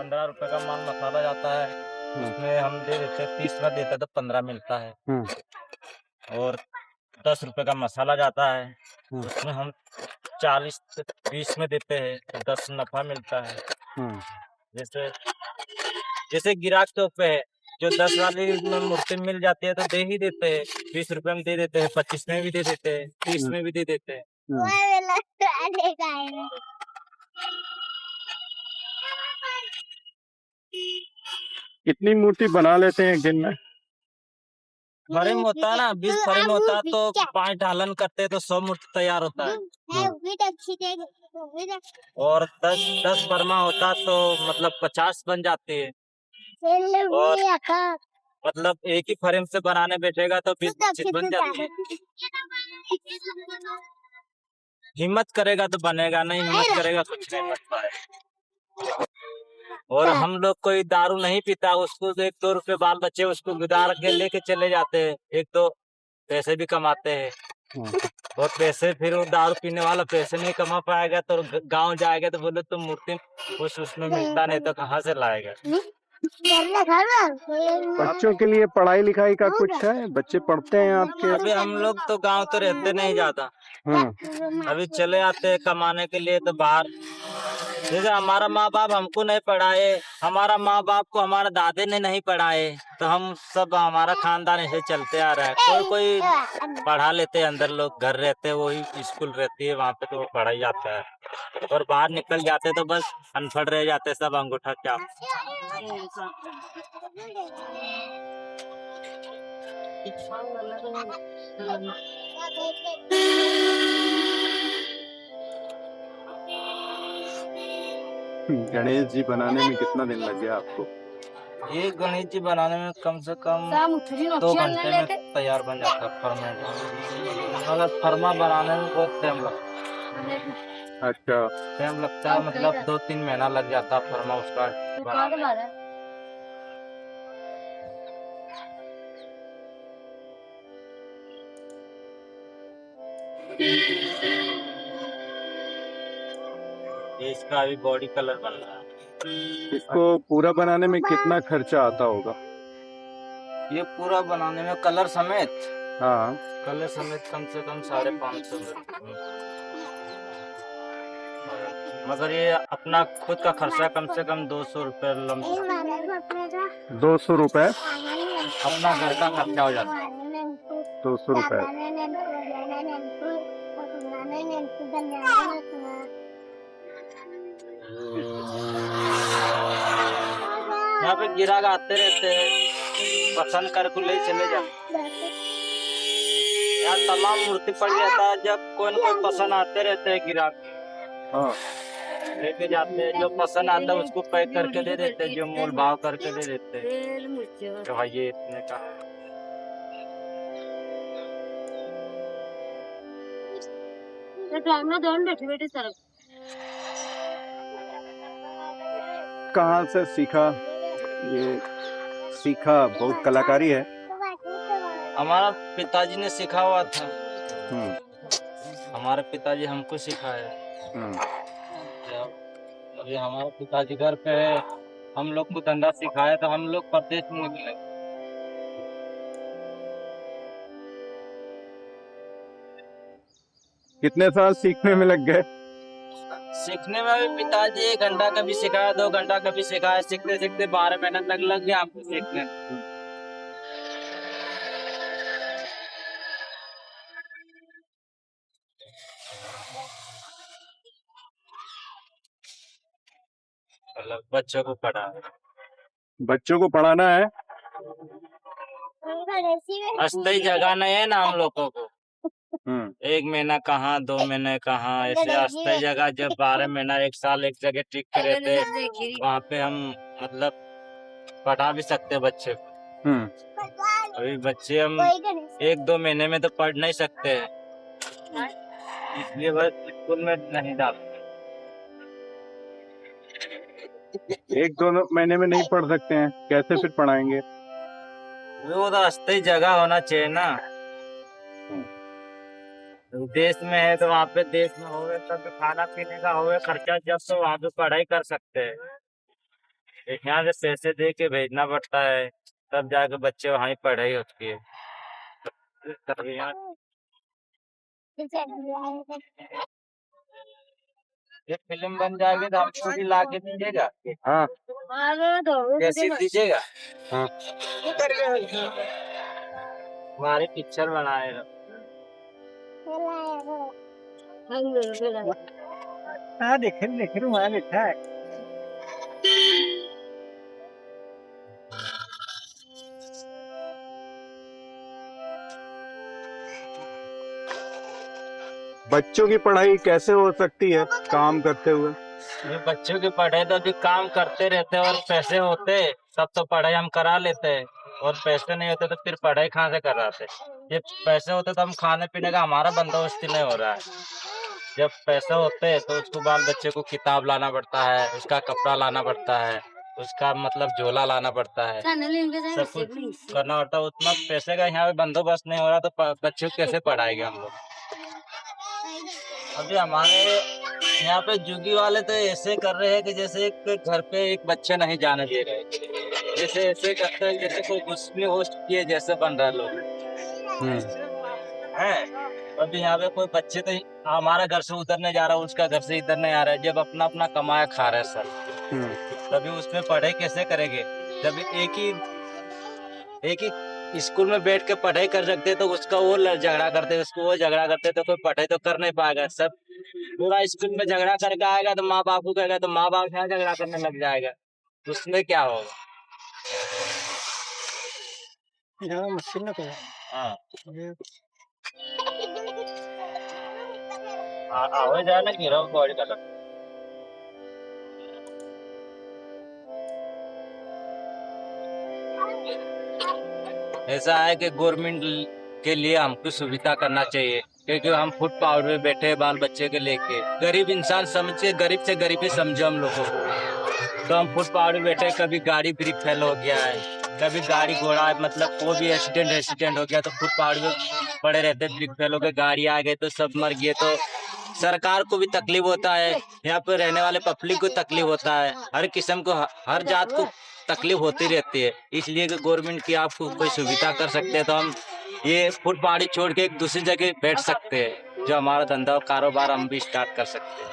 15 रुपए का माल मसाला जाता है, उसमें हम दे देते हैं 30 में देते तो 15 मिलता है। और 10 रुपए का मसाला जाता है, उसमें हम 40 से 20 में देते हैं तो 10 नफा मिलता है। जैसे जैसे गिराक के ऊपर है, जो 10 वाली में मूर्ति मिल जाती है तो दे ही देते हैं, 20 रुपए में दे देते हैं, 25 में भी दे देते हैं, 30 में भी दे देते हैं। कितनी मूर्ति बना लेते हैं एक दिन में? फ्रेम होता है ना, 20 फ्रेम होता है तो 5 ढालन करते हैं तो 100 मूर्ति तैयार होता है। और 10 फरमा होता तो मतलब 50 बन जाती है। और मतलब एक ही फ्रेम से बनाने बैठेगा तो 20 बन जाती है। हिम्मत करेगा तो बनेगा, नहीं हिम्मत करेगा कुछ नहीं बनता है। और हम लोग कोई दारू नहीं पीता, उसको 1-2 रुपए बाल बच्चे उसको गुदार के लेके चले जाते हैं, 1-2 पैसे भी कमाते हैं। और पैसे फिर वो दारू पीने वाला पैसे नहीं कमा पाएगा तो गांव जाएगा तो बोले तुम मूर्ति कुछ उसमें मिलता नहीं तो कहाँ से लाएगा। बच्चों के लिए पढ़ाई लिखाई का कुछ है? बच्चे पढ़ते हैं आपके? अभी हम लोग तो गांव तो रहते नहीं ज्यादा, अभी चले आते हैं कमाने के लिए तो बाहर। जैसे हमारा माँ बाप हमको नहीं पढ़ाए, हमारा माँ बाप को हमारे दादे ने नहीं पढ़ाए, तो हम सब हमारा खानदान ऐसे चलते आ रहा है। कोई कोई पढ़ा लेते हैं, अंदर लोग घर रहते हैं, वही स्कूल रहती है वहाँ पे तो वो पढ़ाई जाता है। और बाहर निकल जाते तो बस अनपढ़ रह जाते सब अंगूठा क्या। गणेश जी बनाने में कितना दिन लग गया आपको? ये गणेश जी बनाने में कम से कम 2 घंटे में तैयार बन जाता है फरमा। अगर फरमा बनाने में बहुत टाइम लगता है। अच्छा, टाइम लगता है, मतलब 2-3 महीना लग जाता है फरमा उसका बनाने। ये इसका अभी बॉडी कलर बन रहा है। इसको पूरा बनाने में कितना खर्चा आता होगा? ये पूरा बनाने में कलर समेत, हाँ, कलर समेत कम से कम 550 मगर ये अपना खुद का खर्चा कम से कम 200 रुपये 200 रुपए अपना घर का खर्चा हो जाता है। 200 रुपए। यहाँ पे गिराक आते रहते हैं, पसंद कर को ले चले जाते। यहाँ तमाम मूर्ति पड़ जाता है, जब कोई न कोई पसंद आते रहते हैं गिराक, हाँ, लेके जाते हैं, जो पसंद आता है उसको पैक करके दे देते हैं, जो मोल भाव करके दे देते हैं तो भाई ये इतने का है। कहाँ से सीखा ये? सीखा बहुत कलाकारी है। हमारा पिताजी ने सिखा हुआ था, हम्म, हमारे पिताजी हमको सिखाया। अभी हमारे पिताजी घर पे है, हम लोग को धंधा सिखाया तो हम लोग प्रदेश में निकले। कितने साल सीखने में लग गए? सीखने में भी पिताजी 1 घंटा कभी सिखाया, 2 घंटा कभी सिखाया, सीखते सीखते 12 महीना तक लग गया हमको सीखने। मतलब बच्चों को पढ़ाना है। अस्थायी जगह नहीं है ना हम लोगों को, 1 महीना कहाँ 2 महीने कहाँ, ऐसे अस्थायी जगह जब 12 महीना 1 साल एक जगह टिक के रहते वहाँ पे हम मतलब पढ़ा भी सकते बच्चे को। अभी बच्चे हम 1-2 महीने में तो पढ़ नहीं सकते हैं, इसलिए बस स्कूल में नहीं डालते। 1-2 महीने में नहीं पढ़ सकते हैं, कैसे फिर पढ़ाएंगे? वो तो अस्थायी जगह होना चाहिए ना, देश में है तो वहाँ पे देश में होवे तब खाना पीने का होवे खर्चा, जब तो वहाँ पे पढ़ाई कर सकते हैं। यहाँ से पैसे दे के भेजना पड़ता है, तब जाके बच्चे वहीं पढ़ाई होती है। तब यहाँ ये फिल्म बन जाएगी तो हमको भी ला के दीजिएगा। हाँ कैसे दीजिएगा? हाँ हमारी पिक्चर बनाए हो। हाँ देख रहा हूँ, वहाँ बैठा है। बच्चों की पढ़ाई कैसे हो सकती है काम करते हुए? ये बच्चों की पढ़ाई तो अभी काम करते रहते हैं, और पैसे होते तब तो पढ़ाई हम करा लेते हैं, और पैसे नहीं होते तो फिर पढ़ाई कहाँ से कराते। ये पैसे होते तो हम खाने पीने का हमारा बंदोबस्त नहीं हो रहा है। जब पैसे होते तो उसको बाल बच्चे को किताब लाना पड़ता है, उसका कपड़ा लाना पड़ता है, उसका मतलब झोला लाना पड़ता है, सब कुछ करना पड़ता है। उतना पैसे का यहाँ पे बंदोबस्त नहीं हो रहा तो बच्चों को कैसे पढ़ाएंगे हम लोग। अभी हमारे यहाँ पे जुगी वाले तो ऐसे कर रहे हैं कि जैसे एक घर पे एक बच्चे नहीं जाने दे रहे, जैसे ऐसे करते हैं जैसे कोई मुस्लिम होस्ट किए जैसे बन रहे लोग हैं। अभी यहाँ पे कोई बच्चे तो हमारा घर से उधर नहीं जा रहा, उसका घर से इधर नहीं आ रहा है। जब अपना अपना कमाया खा रहे सब, तभी उसमें पढ़ाई कैसे करेंगे? जब एक ही स्कूल में बैठ के पढ़ाई कर सकते तो उसका वो झगड़ा करते, उसको वो झगड़ा करते तो कोई पढ़ाई तो कर नहीं पाएगा। सब पूरा स्कूल में झगड़ा करके आएगा तो माँ बाप को कहेगा, तो माँ बाप यहाँ झगड़ा करने लग जाएगा, उसमें क्या होगा? मुश्किल ना हाँ आवाज जाए ना गिरा बॉडी का। ऐसा है कि गवर्नमेंट के लिए हमको सुविधा करना चाहिए, क्योंकि हम फुटपाथ पे बैठे बाल बच्चे के लेके, गरीब इंसान समझे, गरीब से गरीबी समझे हम लोगों को। तो हम फुटपाथ पे बैठे, कभी गाड़ी ब्रेक फेल हो गया है, कभी गाड़ी घोड़ा मतलब कोई भी एक्सीडेंट हो गया तो फुटपाथ पे पड़े रहते, ब्रेक फेल हो गए, गाड़ी आ गई तो सब मर गए। तो सरकार को भी तकलीफ होता है, यहाँ पे रहने वाले पब्लिक को तकलीफ होता है, हर किस्म को हर जात को तकलीफ होती रहती है। इसलिए कि गवर्नमेंट की आपको कोई सुविधा कर सकते हैं तो हम ये फुटपाथ छोड़ के एक दूसरी जगह बैठ सकते हैं, जो हमारा धंधा और कारोबार हम भी स्टार्ट कर सकते हैं।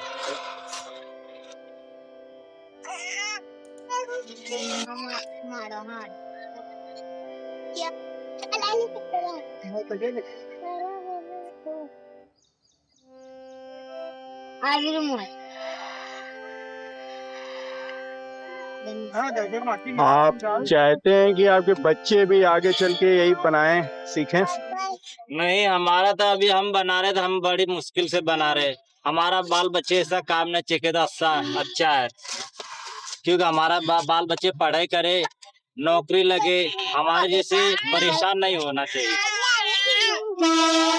आप चाहते हैं कि आपके बच्चे भी आगे चल के यही बनाएं सीखें? नहीं, हमारा तो अभी हम बना रहे तो हम बड़ी मुश्किल से बना रहे। हमारा बाल बच्चे ऐसा काम नहीं चेके तो अच्छा है, क्योंकि हमारा बाल बच्चे पढ़ाई करे, नौकरी लगे, हमारे जैसे परेशान नहीं होना चाहिए।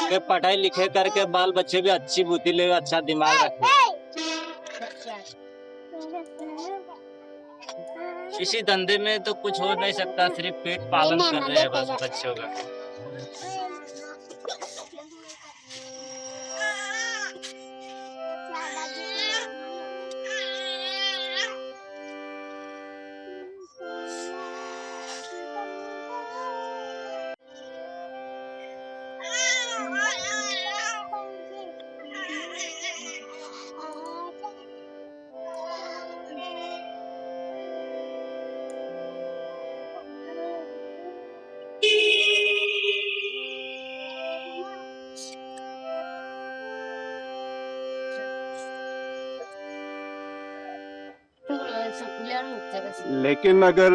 कि पढ़ाई लिखे करके बाल बच्चे भी अच्छी बुद्धि ले, अच्छा दिमाग रखे। इसी धंधे में तो कुछ हो नहीं सकता, सिर्फ पेट पालन कर रहे हैं बस बच्चों का। लेकिन अगर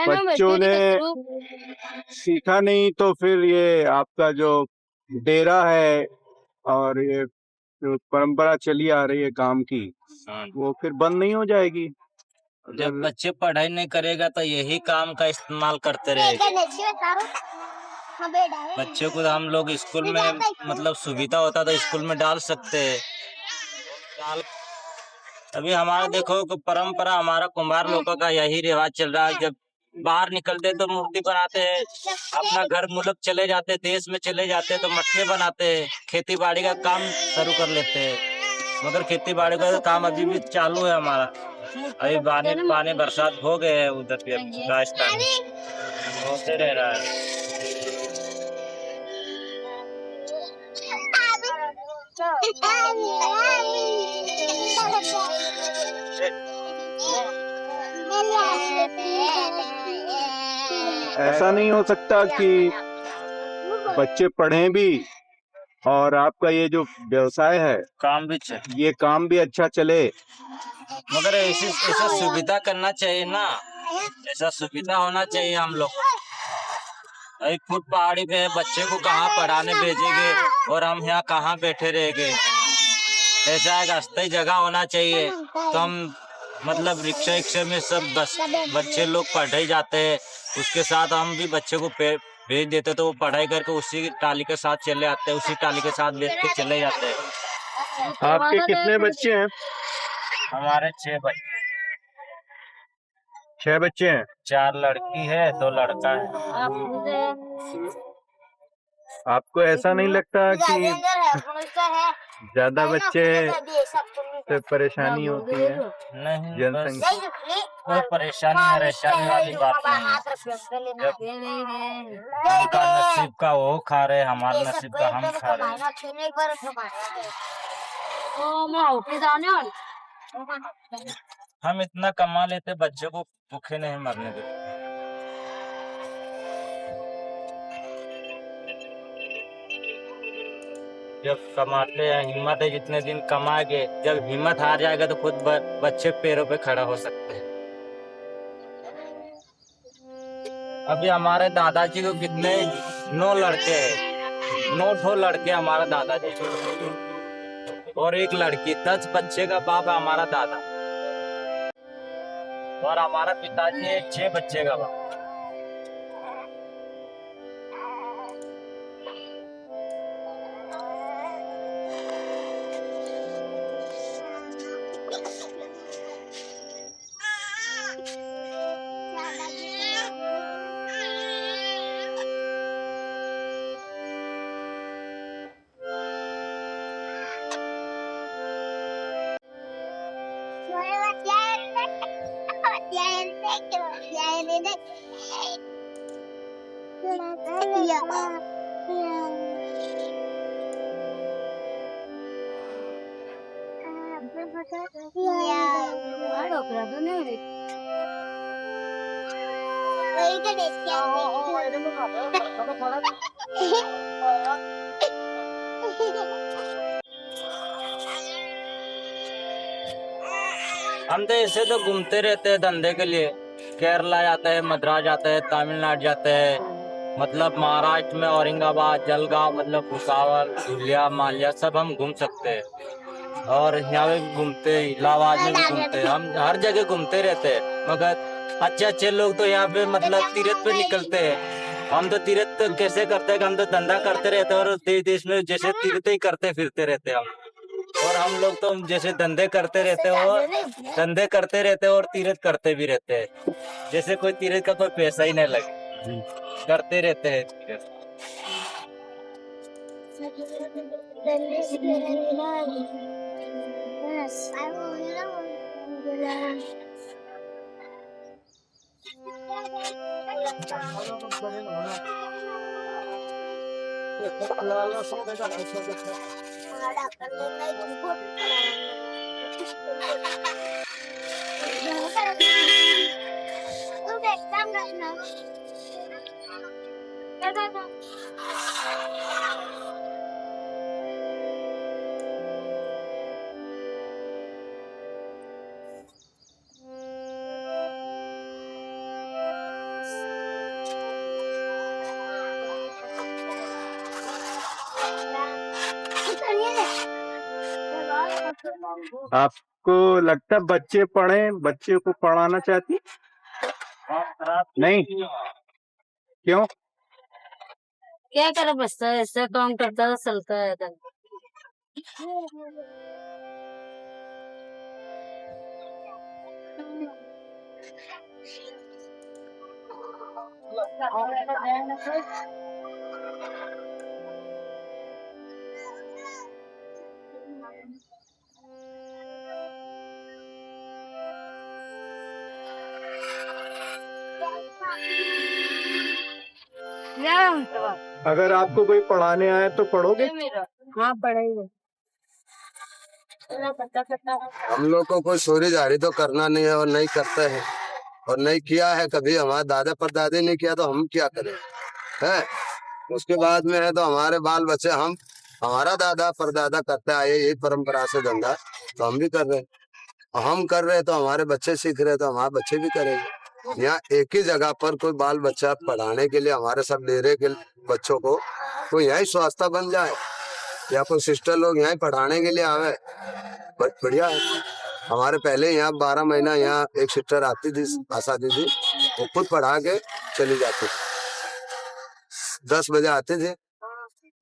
बच्चों ने सीखा नहीं तो फिर ये आपका जो डेरा है और ये जो परंपरा चली आ रही है काम की, वो फिर बंद नहीं हो जाएगी? जब बच्चे पढ़ाई नहीं करेगा तो यही काम का इस्तेमाल करते रहेंगे। बच्चों को हम लोग स्कूल में मतलब सुविधा होता तो स्कूल में डाल सकते हैं। अभी हमारा देखो परंपरा, हमारा कुम्हार लोगों का यही रिवाज चल रहा है। जब बाहर निकलते तो मूर्ति बनाते हैं, अपना घर मुल्क चले जाते, देश में चले जाते तो मटके बनाते हैं, खेती बाड़ी का काम शुरू कर लेते हैं। मगर खेती बाड़ी का काम अभी भी चालू है हमारा। अभी पानी पानी बरसात हो गए है उधर भी राजस्थान होते रह रहा है। ऐसा नहीं हो सकता कि बच्चे पढ़ें भी और आपका ये जो व्यवसाय है काम भी चाहिए, ये काम भी अच्छा चले। मगर ऐसी ऐसा सुविधा करना चाहिए ना, ऐसा सुविधा होना चाहिए हम लोग। अभी खुद पहाड़ी पे है, बच्चे को कहाँ पढ़ाने भेजेंगे और हम यहाँ कहाँ बैठे रहेंगे। ऐसा एक अस्थायी जगह होना चाहिए तो हम मतलब रिक्शा रिक्शा में सब बस बच्चे लोग पढ़े जाते हैं, उसके साथ हम भी बच्चे को भेज देते तो वो पढ़ाई करके उसी टाली के साथ चले आते हैं, उसी टाली के साथ बैठ के चले जाते हैं। आपके कितने बच्चे हैं? हमारे 6 बच्चे, 6 बच्चे हैं। 4 लड़की है 2 लड़का है। आपको ऐसा नहीं लगता कि ज्यादा बच्चे से परेशानी होती है? नहीं, जनसंख्या कोई परेशानी वाली बात नहीं। उनका नसीब का वो खा रहे, हमारे नसीब का हम खा रहे। हम इतना कमा लेते बच्चों को भूखे नहीं मरने देते। जब कमाते हैं हिम्मत है, जितने दिन कमाएंगे, जब हिम्मत हार जाएगा तो खुद बच्चे पैरों पे खड़ा हो सकते हैं। अभी हमारे दादाजी को कितने 9 लड़के हैं, 9 लड़के हमारा दादाजी और 1 लड़की, 10 बच्चे का बाप है हमारा दादा। और हमारा पिताजी है 6 बच्चे का बाप। हम तो ऐसे तो घूमते रहते हैं धंधे के लिए, केरला जाते हैं, मद्रास जाते हैं, तमिलनाडु जाते हैं, मतलब महाराष्ट्र में औरंगाबाद, जलगांव, मतलब भुसावल, धुलिया, मालिया सब हम घूम सकते हैं। और यहाँ पे भी घूमते हैं, इलाहाबाद में भी घूमते हैं, हम हर जगह घूमते रहते हैं। मगर अच्छे अच्छे लोग तो यहाँ पे मतलब तीर्थ पे निकलते हैं। हम तो तीर्थ तो कैसे करते हैं, हम तो धंधा करते रहते हैं और देश देश में जैसे तीर्थ ही करते फिरते रहते हैं हम। और हम लोग तो जैसे धंधे करते रहते हैं और तीर्थ करते भी रहते हैं, जैसे कोई तीर्थ का कोई पैसा ही नहीं लगे, करते रहते हैं तीर्थ। आपको लगता बच्चे पढ़ें, बच्चे को पढ़ाना चाहती? नहीं, क्यों? क्या करे, बचता है ऐसा काम करता है, चलता है तो। अगर आपको कोई पढ़ाने आए तो पढ़ोगे? हाँ पढ़ेंगे। हम लोग को कोई चोरी जारी तो करना नहीं है और नहीं करते हैं और नहीं किया है कभी। हमारे दादा परदादे ने किया तो हम क्या करें है। उसके बाद में है तो हमारे बाल बच्चे हम हमारा दादा परदादा करते आए यही परंपरा से धंधा, तो हम भी कर रहे हैं। हम कर रहे हैं तो हमारे बच्चे सीख रहे हैं तो हमारे बच्चे भी करेंगे। यहाँ एक ही जगह पर कोई बाल बच्चा पढ़ाने के लिए हमारे सब डेरे के बच्चों को कोई यही स्वास्थ्य बन जाए या कोई सिस्टर लोग यहाँ पढ़ाने के लिए आवे, बढ़िया है। हमारे पहले यहाँ 12 महीना यहाँ एक सिस्टर आती थी आशा दीदी, वो खुद पढ़ा के चली जाती थी। 10 बजे आते थे,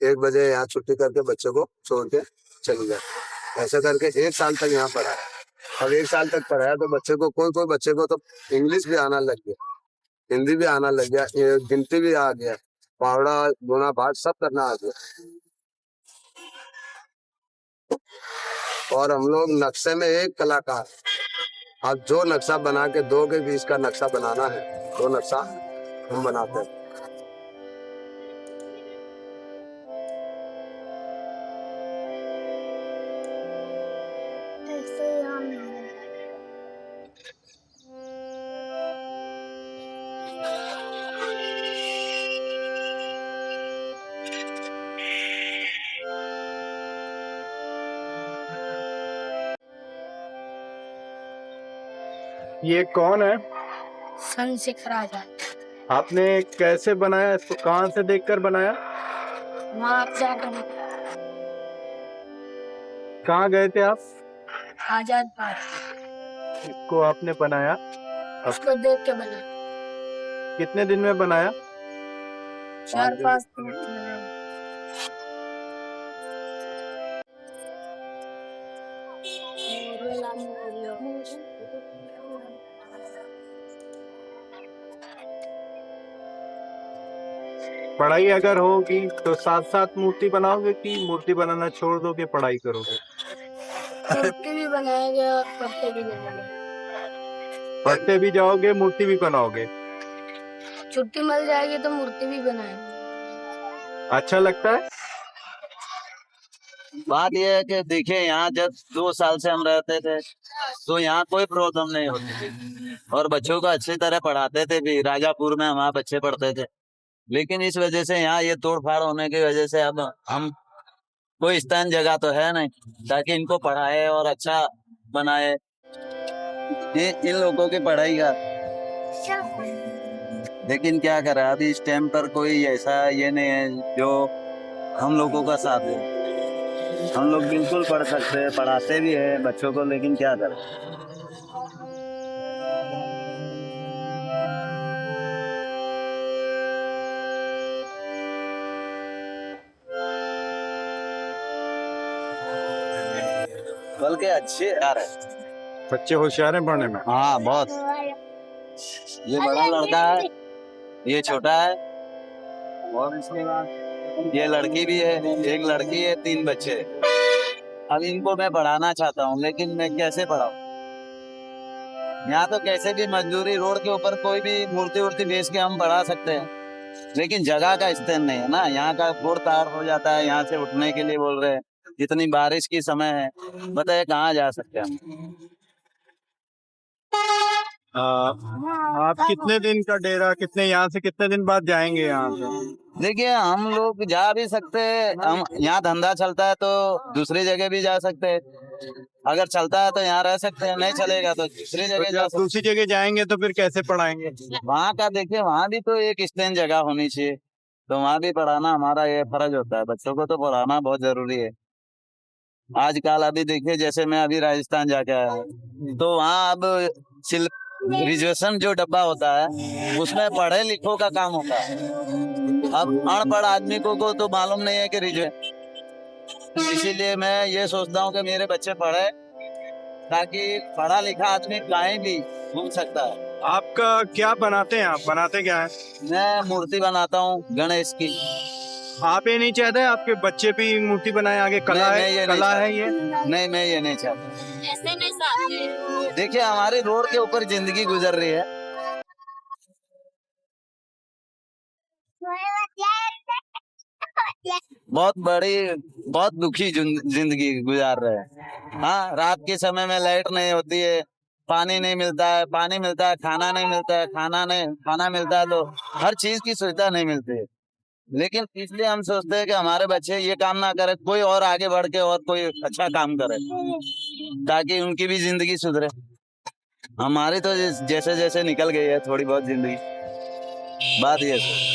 1 बजे यहाँ छुट्टी करके बच्चों को छोड़ के चली जाती। ऐसा करके 1 साल तक यहाँ पढ़ाया। अब 1 साल तक पढ़ाया तो बच्चे को कोई बच्चे को तो इंग्लिश भी आना लग गया, हिंदी भी आना लग गया, गिनती भी आ गया, पावड़ा गुना भाग सब करना आ गया। और हम लोग नक्शे में एक कलाकार, अब जो नक्शा बना के 2 के बीच का नक्शा बनाना है, 2 नक्शा हम बनाते हैं। ये कौन है? संशिख राजा। आपने कैसे बनाया इसको? कहाँ से देखकर बनाया? वहाँ आप जाकर कहाँ गए थे आप? आजाद पार्क। इसको आपने बनाया? उसको देख के बना। कितने दिन में बनाया? 4-5 दिन में। पढ़ाई अगर होगी तो साथ साथ मूर्ति बनाओगे कि मूर्ति बनाना छोड़ दोगे, पढ़ाई करोगे? मूर्ति भी बनाएंगे और पढ़ते भी बनाएंगे। पढ़ते भी जाओगे, मूर्ति भी बनाओगे? छुट्टी मिल जाएगी तो मूर्ति भी बनाएंगे। अच्छा लगता है? बात यह है कि देखिए यहाँ जब 2 साल से हम रहते थे तो यहाँ कोई प्रॉब्लम नहीं होती थी और बच्चों को अच्छी तरह पढ़ाते थे भी। राजापुर में हमारे बच्चे पढ़ते थे, लेकिन इस वजह से यहाँ ये तोड़फाड़ होने की वजह से अब हम कोई स्थान जगह तो है नहीं ताकि इनको पढ़ाए और अच्छा बनाए। ये इन लोगों की पढ़ाई का, लेकिन क्या करें अभी इस टाइम पर कोई ऐसा ये नहीं है जो हम लोगों का साथ है। हम लोग बिल्कुल पढ़ सकते हैं, पढ़ाते भी हैं बच्चों को, लेकिन क्या करें। बल्कि अच्छे यार है, बच्चे होशियार हैं पढ़ने में? हाँ बहुत। ये बड़ा लड़का है, ये छोटा है और इसके बाद ये लड़की भी है, एक लड़की है, 3 बच्चे। अब इनको मैं पढ़ाना चाहता हूँ लेकिन मैं कैसे पढ़ाऊँ? यहाँ तो कैसे भी मजदूरी रोड के ऊपर कोई भी मूर्ति वूर्ति बेच के हम पढ़ा सकते हैं, लेकिन जगह का स्थान नहीं है ना। यहाँ का फोड़ ताड़ हो जाता है, यहाँ से उठने के लिए बोल रहे हैं, इतनी बारिश की समय है, बताइए कहाँ जा सकते हैं हम? आप कितने दिन का डेरा, कितने यहाँ से कितने दिन बाद जाएंगे यहाँ से? देखिए हम लोग जा भी सकते हैं, हम यहाँ धंधा चलता है तो दूसरी जगह भी जा सकते हैं। अगर चलता है तो यहाँ रह सकते हैं, नहीं चलेगा तो दूसरी जगह जा सकते हैं। दूसरी जगह जाएंगे तो फिर कैसे पढ़ाएंगे? वहाँ का देखिए, वहाँ भी तो एक स्टैंड जगह होनी चाहिए, तो वहाँ भी पढ़ाना हमारा ये फर्ज होता है। बच्चों को तो पढ़ाना बहुत जरूरी है। आजकल अभी देखिए जैसे मैं अभी राजस्थान जाके आया तो वहाँ अब रिजर्वेशन जो डब्बा होता है उसमें पढ़े लिखों का काम होता है। अब अनपढ़ आदमी को तो मालूम नहीं है कि रिजर्वेशन, इसीलिए मैं ये सोचता हूँ कि मेरे बच्चे पढ़े ताकि पढ़ा लिखा आदमी कहीं भी घूम सकता है। आपका क्या बनाते हैं? आप बनाते क्या है? मैं मूर्ति बनाता हूँ गणेश की। आप ये नहीं चाहते आपके बच्चे भी मूर्ति बनाए आगे? कला है, कला है ये? नहीं, मैं ये नहीं चाहता। ऐसे नहीं चाहते। देखिए हमारे रोड के ऊपर जिंदगी गुजर रही है, बहुत बड़ी, बहुत दुखी जिंदगी गुजार रहे हैं। हाँ, रात के समय में लाइट नहीं होती है, पानी नहीं मिलता है, पानी मिलता है, खाना नहीं मिलता है, खाना मिलता है तो हर चीज की सुविधा नहीं मिलती है। लेकिन इसलिए हम सोचते हैं कि हमारे बच्चे ये काम ना करे, कोई और आगे बढ़ के और कोई अच्छा काम करे ताकि उनकी भी जिंदगी सुधरे। हमारी तो जैसे जैसे निकल गई है थोड़ी बहुत जिंदगी, बात ये है।